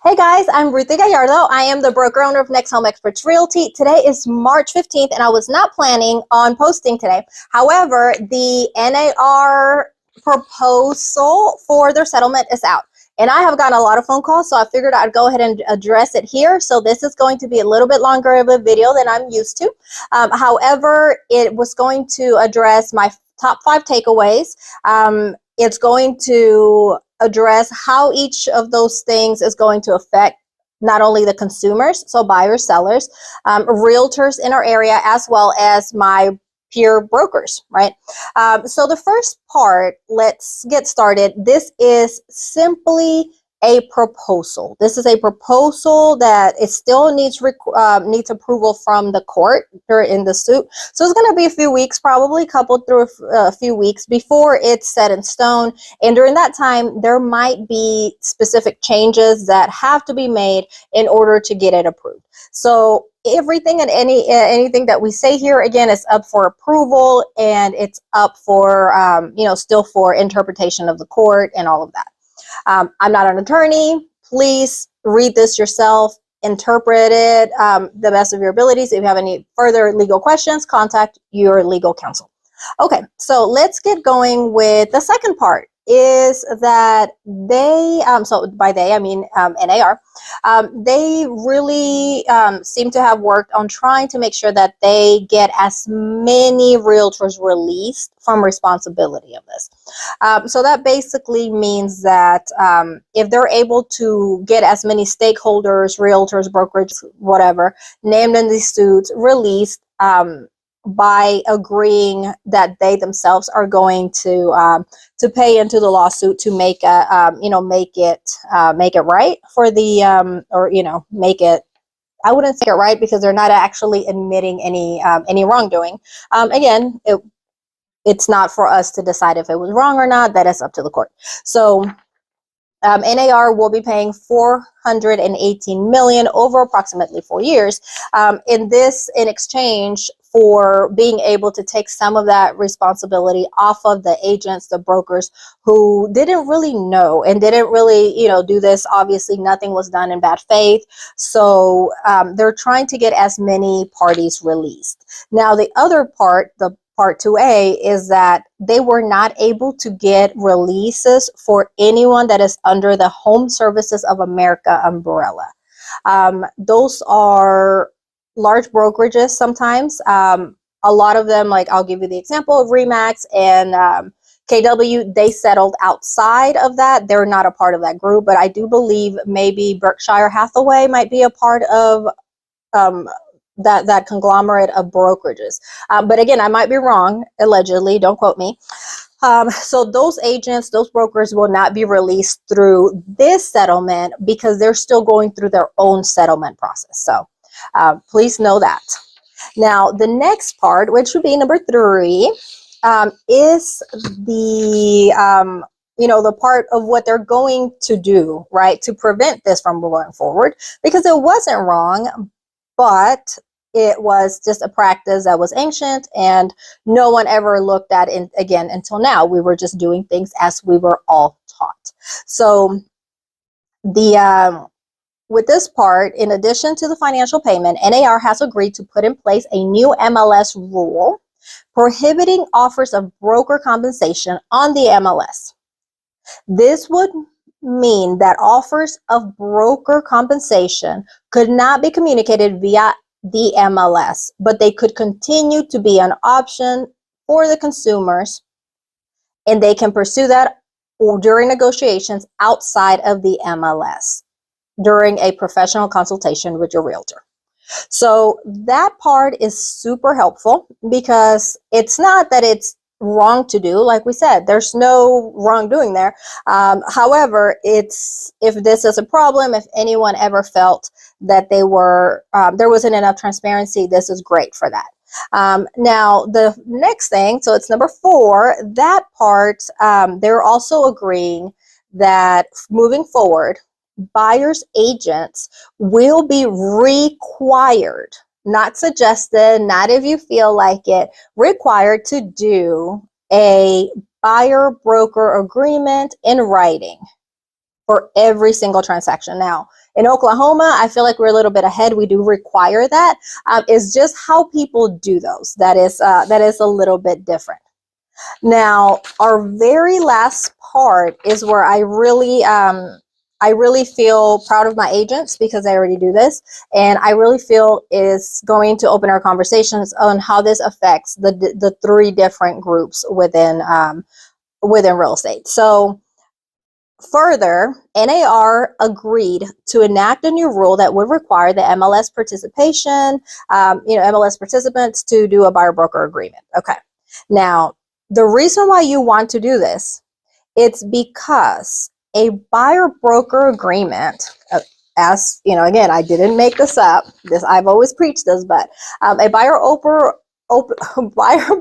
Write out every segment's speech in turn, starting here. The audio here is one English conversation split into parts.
Hey guys, I'm Ruthie Gallardo. I am the broker owner of NextHome Experts Realty. Today is March 15th and I was not planning on posting today. However, the NAR proposal for their settlement is out. And I have gotten a lot of phone calls, so I figured I'd go ahead and address it here. So this is going to be a little bit longer of a video than I'm used to. However, it was going to address my top 5 takeaways. It's going to address how each of those things is going to affect not only the consumers, so buyers, sellers, realtors in our area, as well as my peer brokers, right? So the first part, let's get started. This is simply a proposal. This is a proposal that it still needs approval from the court in the suit. So it's going to be a few weeks, probably coupled through a few weeks before it's set in stone. And during that time, there might be specific changes that have to be made in order to get it approved. So everything and anything that we say here, again, is up for approval, and it's up for still for interpretation of the court and all of that. I'm not an attorney. Please read this yourself, interpret it the best of your abilities. If you have any further legal questions, contact your legal counsel. Okay, so let's get going with the second part. Is that they, so by they I mean NAR, they really seem to have worked on trying to make sure that they get as many realtors released from responsibility of this. So that basically means that if they're able to get as many stakeholders, realtors, brokerage, whatever, named in these suits, released by agreeing that they themselves are going to pay into the lawsuit to make make it right for the make it. I wouldn't say it right because they're not actually admitting any wrongdoing. Again, it's not for us to decide if it was wrong or not. That is up to the court. So NAR will be paying $418 million over approximately 4 years. In exchange for being able to take some of that responsibility off of the agents, the brokers who didn't really know and didn't really, do this. Obviously, nothing was done in bad faith. So they're trying to get as many parties released. Now, the other part, the Part 2A, is that they were not able to get releases for anyone that is under the Home Services of America umbrella. Those are large brokerages sometimes. A lot of them, like I'll give you the example of RE/MAX and KW, they settled outside of that. They're not a part of that group, but I do believe maybe Berkshire Hathaway might be a part of that conglomerate of brokerages. But again, I might be wrong, allegedly, don't quote me. So those agents, those brokers will not be released through this settlement because they're still going through their own settlement process. So please know that. Now, the next part, which would be number 3, is the the part of what they're going to do, right, to prevent this from going forward, because it wasn't wrong, but it was just a practice that was ancient and no one ever looked at it again until now. We were just doing things as we were all taught. So with this part, in addition to the financial payment, NAR has agreed to put in place a new MLS rule prohibiting offers of broker compensation on the MLS. This would mean that offers of broker compensation could not be communicated via the MLS, but they could continue to be an option for the consumers, and they can pursue that during negotiations outside of the MLS during a professional consultation with your realtor. So that part is super helpful because it's not that it's wrong to do. Like we said, there's no wrongdoing there. However, if this is a problem, if anyone ever felt that there wasn't enough transparency, this is great for that. Now, the next thing, so it's number 4, that part, they're also agreeing that moving forward, buyer's agents will be required, not suggested, not if you feel like it, required to do a buyer-broker agreement in writing. for every single transaction. Now, in Oklahoma, I feel like we're a little bit ahead. We do require that. It's just how people do those that is a little bit different. Now, our very last part is where I really feel proud of my agents because I already do this, and I really feel is going to open our conversations on how this affects the three different groups within real estate. So, further, NAR agreed to enact a new rule that would require the MLS participation, MLS participants to do a buyer broker agreement. Okay, now the reason why you want to do this, it's because a buyer broker agreement, as you know, again, I didn't make this up. This I've always preached this, but a buyer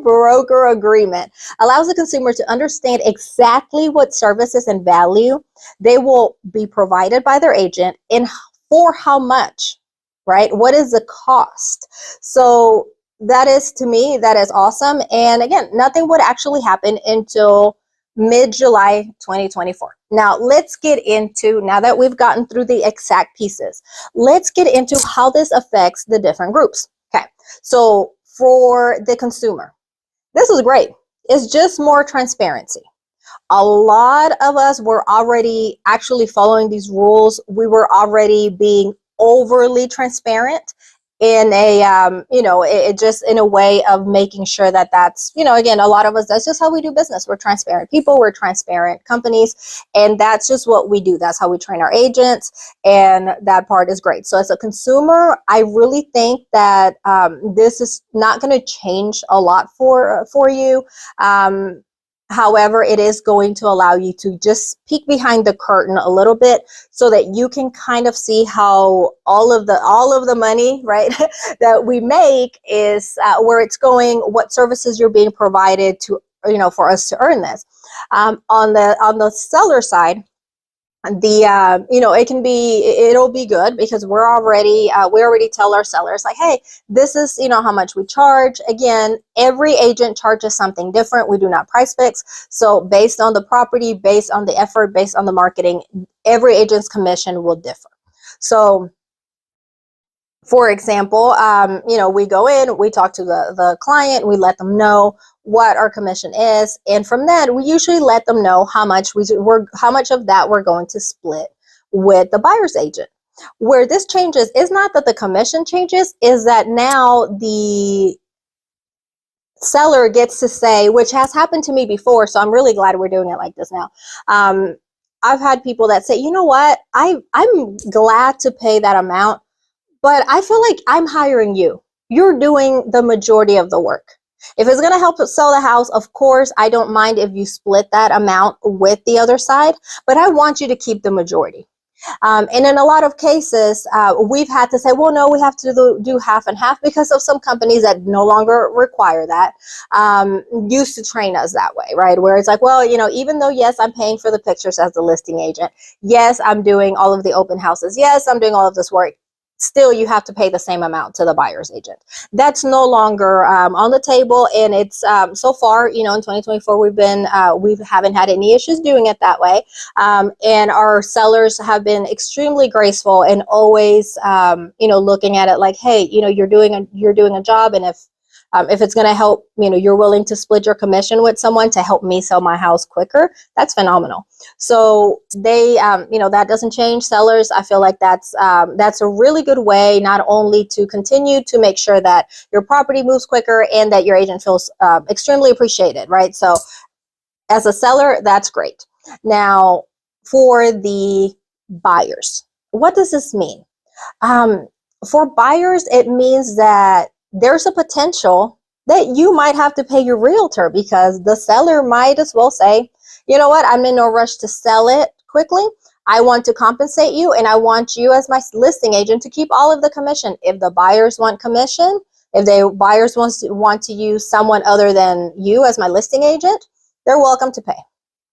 broker agreement allows the consumer to understand exactly what services and value they will be provided by their agent and for how much, right? What is the cost? So that is, to me, that is awesome. And again, nothing would actually happen until mid-July 2024. Now, let's get into, now that we've gotten through the exact pieces, let's get into how this affects the different groups. Okay, so for the consumer, this is great. It's just more transparency. A lot of us were already actually following these rules. We were already being overly transparent in a it just in a way of making sure that that's, again, a lot of us, that's just how we do business. We're transparent people, we're transparent companies, and that's just what we do. That's how we train our agents, and that part is great. So as a consumer, I really think that this is not going to change a lot for you. However, it is going to allow you to just peek behind the curtain a little bit so that you can kind of see how all of the money, right, that we make is where it's going, what services you're being provided to, for us to earn this. On the seller side, it'll be good because we already tell our sellers, like, hey, this is, how much we charge. Again, every agent charges something different. We do not price fix. So based on the property, based on the effort, based on the marketing, every agent's commission will differ. So for example, we go in, we talk to the client, we let them know what our commission is, and from that, we usually let them know how much of that we're going to split with the buyer's agent. Where this changes is not that the commission changes, is that now the seller gets to say, which has happened to me before, so I'm really glad we're doing it like this now. I've had people that say, you know what, I'm glad to pay that amount, but I feel like I'm hiring you. You're doing the majority of the work. If it's going to help sell the house, of course, I don't mind if you split that amount with the other side, but I want you to keep the majority. And in a lot of cases, we've had to say, well, no, we have to do half and half because of some companies that no longer require that, used to train us that way, right? Where it's like, well, even though, yes, I'm paying for the pictures as the listing agent. Yes, I'm doing all of the open houses. Yes, I'm doing all of this work. Still, you have to pay the same amount to the buyer's agent. That's no longer on the table, and it's so far, in 2024, we haven't had any issues doing it that way, and our sellers have been extremely graceful and always, looking at it like, hey, you're doing a job, and if it's going to help, you're willing to split your commission with someone to help me sell my house quicker, that's phenomenal. So they, that doesn't change. Sellers, I feel like that's a really good way, not only to continue to make sure that your property moves quicker and that your agent feels extremely appreciated, right? So as a seller, that's great. Now, for the buyers, what does this mean? For buyers, it means that there's a potential that you might have to pay your realtor because the seller might as well say, you know what, I'm in no rush to sell it quickly. I want to compensate you, and I want you as my listing agent to keep all of the commission. If the buyers want commission, if the buyers want to use someone other than you as my listing agent, they're welcome to pay,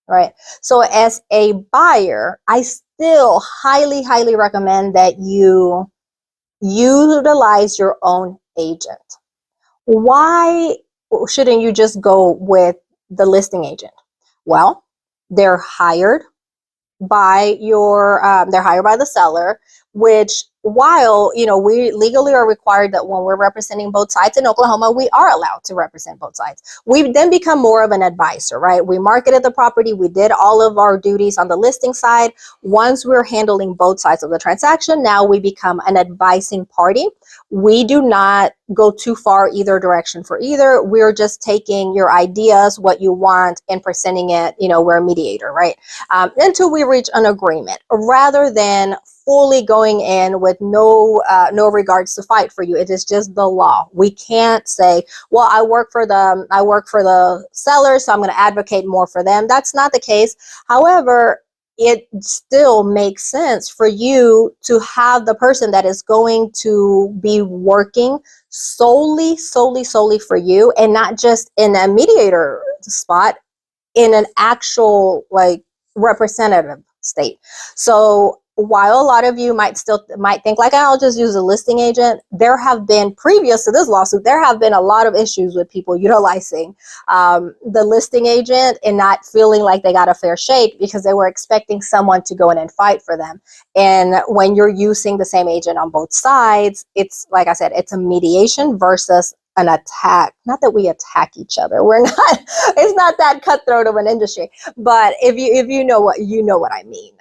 right? So as a buyer, I still highly, highly recommend that you utilize your own agent. Why shouldn't you just go with the listing agent? Well, they're hired, by they're hired by the seller, which while, we legally are required that when we're representing both sides in Oklahoma, we are allowed to represent both sides. We've then become more of an advisor, right? We marketed the property. We did all of our duties on the listing side. Once we're handling both sides of the transaction, now we become an advising party. We do not go too far either direction for either. We're just taking your ideas, what you want, and presenting it. We're a mediator, right? Until we reach an agreement, rather than fully going in with no regards to fight for you. It is just the law. We can't say, well, I work for the seller, so I'm going to advocate more for them. That's not the case. However, it still makes sense for you to have the person that is going to be working solely for you, and not just in a mediator spot, in an actual representative state. So while a lot of you might think like, I'll just use a listing agent, there have been, previous to this lawsuit, there have been a lot of issues with people utilizing the listing agent and not feeling like they got a fair shake because they were expecting someone to go in and fight for them. And when you're using the same agent on both sides, it's, like I said, it's a mediation versus an attack. Not that we attack each other. We're not, it's not that cutthroat of an industry. But if you know what I mean.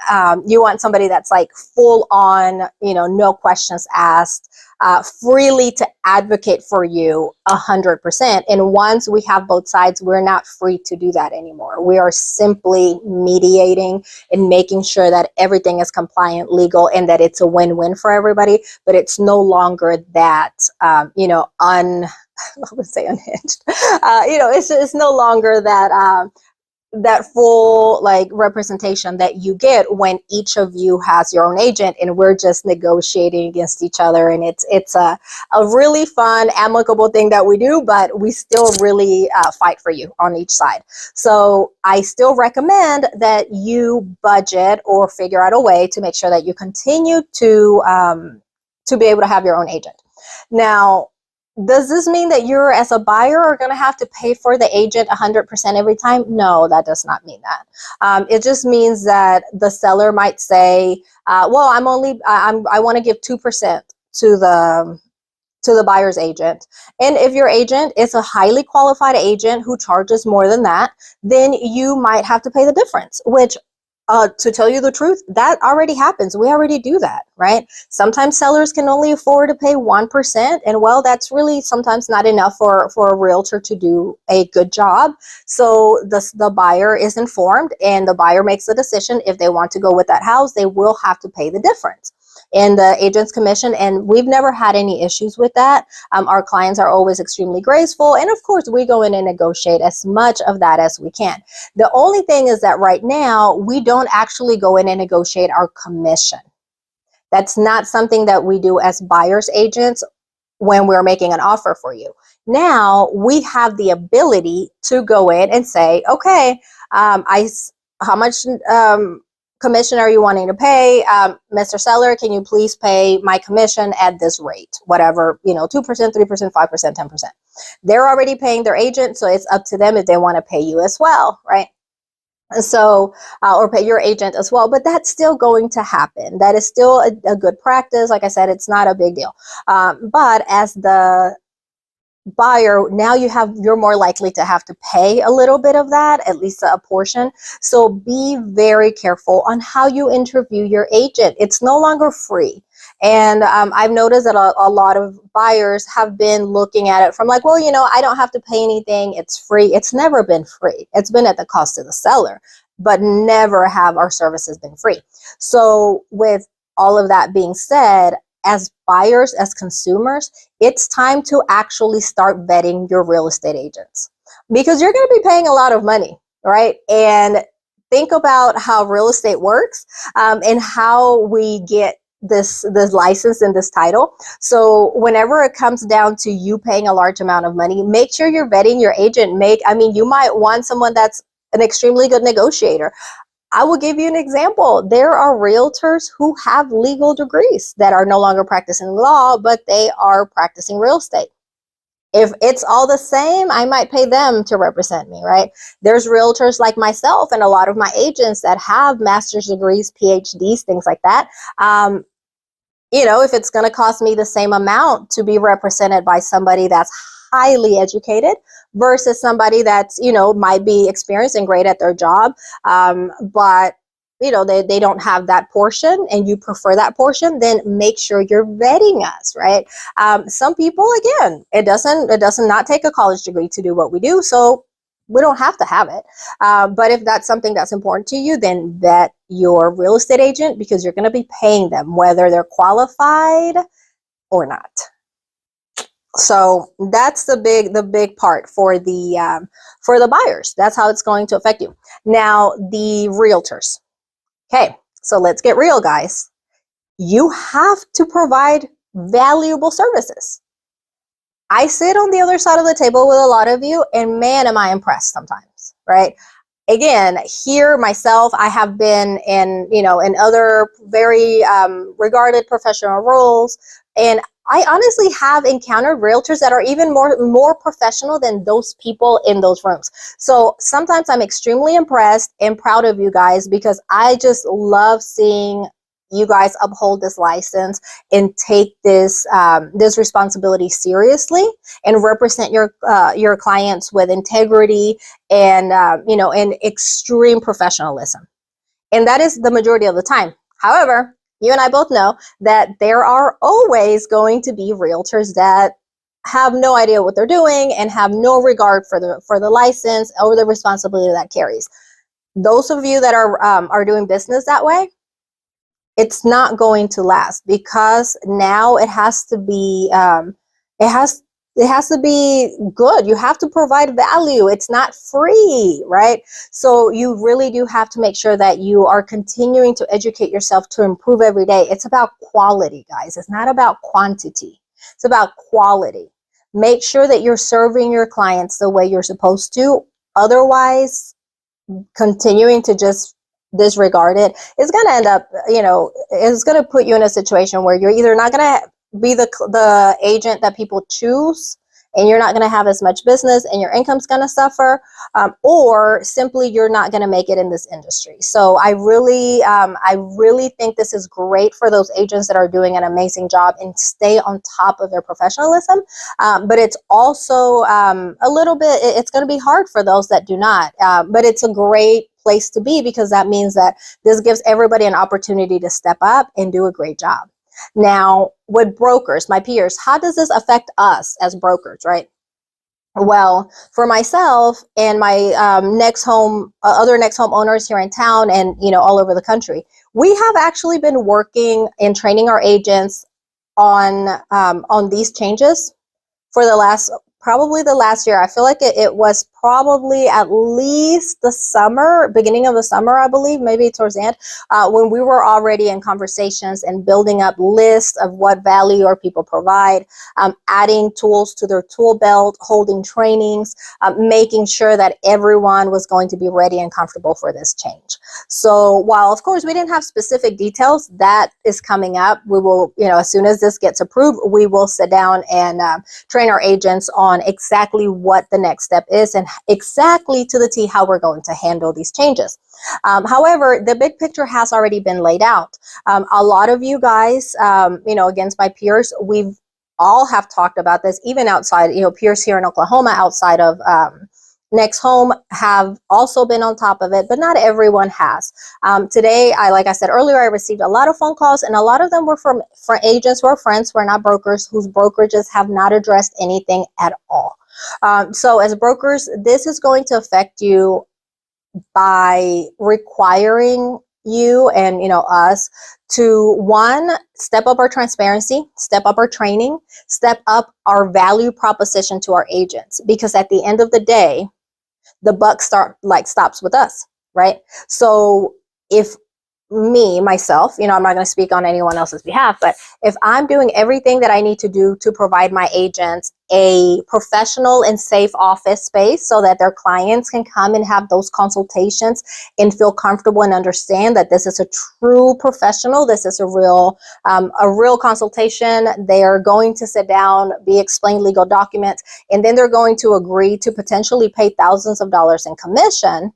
You want somebody that's like full on, no questions asked, freely to advocate for you 100%. And once we have both sides, we're not free to do that anymore. We are simply mediating and making sure that everything is compliant, legal, and that it's a win-win for everybody. But it's no longer that, I would say unhinged. It's no longer that full representation that you get when each of you has your own agent and we're just negotiating against each other. And it's a really fun, amicable thing that we do, but we still really fight for you on each side. So I still recommend that you budget or figure out a way to make sure that you continue to be able to have your own agent. Now, does this mean that you're, as a buyer, are going to have to pay for the agent 100% every time? No, that does not mean that. It just means that the seller might say, well, I want to give 2% to the buyer's agent. And if your agent is a highly qualified agent who charges more than that, then you might have to pay the difference, which to tell you the truth, that already happens. We already do that, right? Sometimes sellers can only afford to pay 1%. And well, that's really sometimes not enough for a realtor to do a good job. So the buyer is informed and the buyer makes the decision. If they want to go with that house, they will have to pay the difference in the agent's commission. And we've never had any issues with that. Our clients are always extremely graceful. And of course, we go in and negotiate as much of that as we can. The only thing is that right now, we don't actually go in and negotiate our commission. That's not something that we do as buyer's agents when we're making an offer for you. Now, we have the ability to go in and say, okay, how much commission are you wanting to pay? Mr. Seller, can you please pay my commission at this rate? Whatever, 2%, 3%, 5%, 10%. They're already paying their agent, so it's up to them if they want to pay you as well, right? So, or pay your agent as well, but that's still going to happen. That is still a good practice. Like I said, it's not a big deal. But as the buyer, now you're more likely to have to pay a little bit of that, at least a portion. So be very careful on how you interview your agent. It's no longer free. And I've noticed that a lot of buyers have been looking at it from like, well, I don't have to pay anything. It's free. It's never been free. It's been at the cost of the seller, but never have our services been free. So with all of that being said, as buyers, as consumers, it's time to actually start vetting your real estate agents, because you're going to be paying a lot of money, right? And think about how real estate works and how we get this license and this title. So whenever it comes down to you paying a large amount of money, make sure you're vetting your agent. You might want someone that's an extremely good negotiator. I will give you an example. There are realtors who have legal degrees that are no longer practicing law, but they are practicing real estate. If it's all the same, I might pay them to represent me, right? There's realtors like myself and a lot of my agents that have master's degrees, PhDs, things like that. If it's going to cost me the same amount to be represented by somebody that's highly educated versus somebody that's, might be experienced and great at their job, but they don't have that portion and you prefer that portion, then make sure you're vetting us, right? Some people, again, it doesn't not take a college degree to do what we do, so we don't have to have it. But if that's something that's important to you, then vet your real estate agent, because you're going to be paying them whether they're qualified or not. So that's the big part for the buyers. That's how it's going to affect you. Now, the realtors. Okay, so let's get real, guys. You have to provide valuable services. I sit on the other side of the table with a lot of you, and man, am I impressed sometimes, right? Again, here myself, I have been in other very regarded professional roles, and I honestly have encountered realtors that are even more professional than those people in those rooms. So sometimes I'm extremely impressed and proud of you guys, because I just love seeing you guys uphold this license and take this responsibility seriously and represent your clients with integrity and and extreme professionalism. And that is the majority of the time. However, you and I both know that there are always going to be realtors that have no idea what they're doing and have no regard for the license or the responsibility that carries. Those of you that are doing business that way, it's not going to last, because now it has to be good. You have to provide value. It's not free, right? So you really do have to make sure that you are continuing to educate yourself to improve every day. It's about quality, guys. It's not about quantity. It's about quality. Make sure that you're serving your clients the way you're supposed to. Otherwise, continuing to just disregard it is going to end up, it's going to put you in a situation where you're either not going to be the agent that people choose, and you're not going to have as much business and your income's going to suffer, or simply you're not going to make it in this industry. So I really think this is great for those agents that are doing an amazing job and stay on top of their professionalism. But it's also a little bit, it's going to be hard for those that do not. But it's a great place to be, because that means that this gives everybody an opportunity to step up and do a great job. Now, with brokers, my peers, how does this affect us as brokers, right? Well, for myself and my other NextHome owners here in town and all over the country, we have actually been working and training our agents on these changes for probably the last year. I feel like it was probably at least the summer, beginning of the summer, I believe, maybe towards the end, when we were already in conversations and building up lists of what value our people provide, adding tools to their tool belt, holding trainings, making sure that everyone was going to be ready and comfortable for this change. So while, of course, we didn't have specific details, that is coming up. We will, as soon as this gets approved, we will sit down and train our agents on exactly what the next step is and exactly to the T how we're going to handle these changes. However, the big picture has already been laid out. A lot of you guys, against my peers, we've all have talked about this, even outside, peers here in Oklahoma outside of NextHome have also been on top of it, but not everyone has. Today, like I said earlier, I received a lot of phone calls, and a lot of them were from agents who are friends who are not brokers, whose brokerages have not addressed anything at all. So as brokers, this is going to affect you by requiring you and us to, one, step up our transparency, step up our training, step up our value proposition to our agents, because at the end of the day, the buck stops with us, right? So if myself, I'm not going to speak on anyone else's behalf, but if I'm doing everything that I need to do to provide my agents a professional and safe office space so that their clients can come and have those consultations and feel comfortable and understand that this is a true professional. This is a real consultation. They are going to sit down, be explained legal documents, and then they're going to agree to potentially pay thousands of dollars in commission.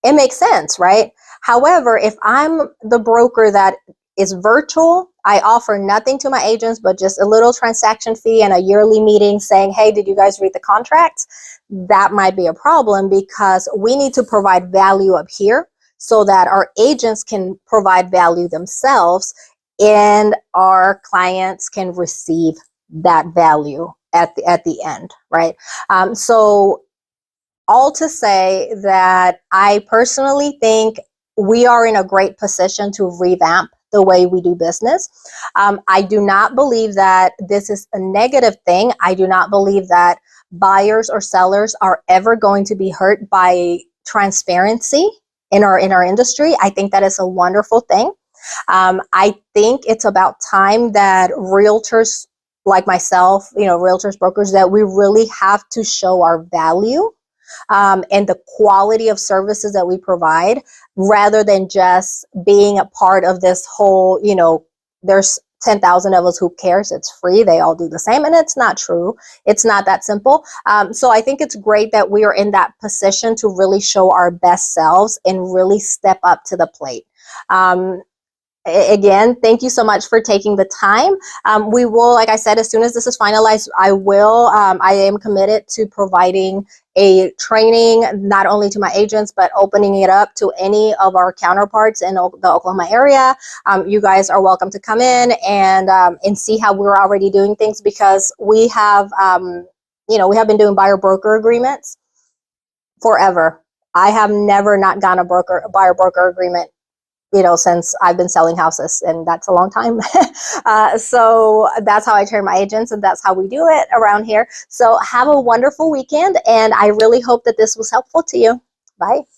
It makes sense, right? However, if I'm the broker that is virtual, I offer nothing to my agents but just a little transaction fee and a yearly meeting saying, hey, did you guys read the contracts? That might be a problem because we need to provide value up here so that our agents can provide value themselves and our clients can receive that value at the end, right? So all to say that I personally think we are in a great position to revamp the way we do business. I do not believe that this is a negative thing. I do not believe that buyers or sellers are ever going to be hurt by transparency in our industry. I think that is a wonderful thing. I think it's about time that realtors like myself, realtors, brokers, that we really have to show our value and the quality of services that we provide, rather than just being a part of this whole, there's 10,000 of us, who cares? It's free. They all do the same. And it's not true. It's not that simple. So I think it's great that we are in that position to really show our best selves and really step up to the plate. Again, thank you so much for taking the time. We will, like I said, as soon as this is finalized, I am committed to providing a training, not only to my agents, but opening it up to any of our counterparts in the Oklahoma area. You guys are welcome to come in and see how we're already doing things, because we have, we have been doing buyer broker agreements forever. I have never not gotten a buyer broker agreement since I've been selling houses, and that's a long time. So that's how I train my agents, and that's how we do it around here. So have a wonderful weekend, and I really hope that this was helpful to you. Bye.